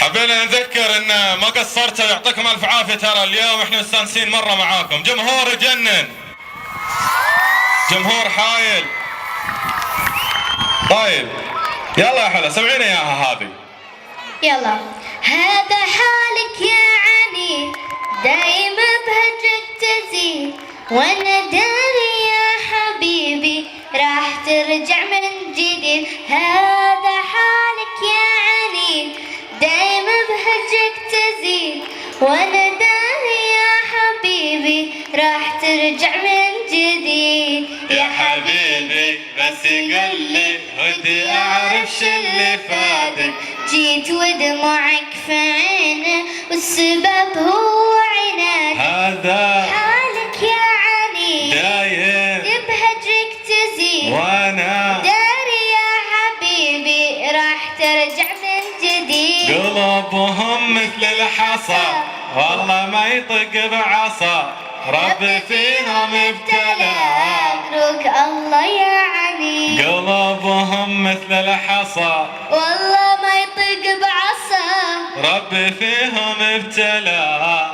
حبينا نذكر ان ما قصرتوا، يعطيكم الف عافيه. ترى اليوم احنا مستانسين مره معاكم، جمهور يجنن، جمهور حايل. طيب يلا يا حلا سمعينا اياها هذه. يلا. هذا حالك يا علي، دايما بهجرك تزيد، وانا داري يا حبيبي راح ترجع من جديد. هذا حالك يا علي، دايما بهجرك تزيد، وانا داري يا حبيبي راح ترجع من جديد. يا حبيبي بس قل لي ودي اعرف شو اللي فاتك. جيت ودموعك في عينه والسبب هو عناد. هذا حالك يا علي دايم بهجرك تزيد، وانا داري يا حبيبي راح ترجع من جديد. قلوبهم مثل الحصى والله ما يطق بعصا، ربي فيهم ابتلى. روك الله يا علي، قلوبهم مثل الحصى والله ما يطق بعصا، ربي فيهم ابتلى.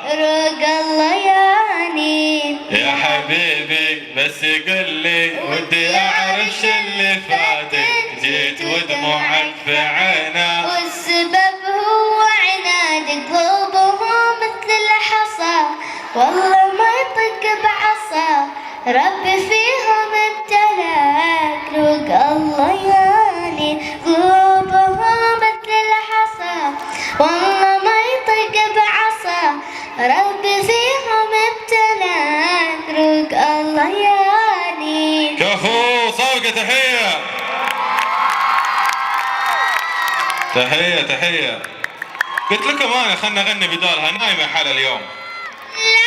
روك الله يا علي. يا حبيبي بس قل لي ودي اعرف شو اللي فاتك. جيت ودموعك في عينه والسبب هو عناد. قلوبهم مثل الحصى والله ما يطق بعصا، ربي فيهم ابتلاك. روق الله ياني. قلوبهم مثل الحصى والله ما يطق بعصا، ربي فيهم ابتلاك. روق الله ياني. كفو صفقة. تحية تحية تحية. قلت لكم انا خلنا نغني بدالها، نايمة حلا اليوم. لا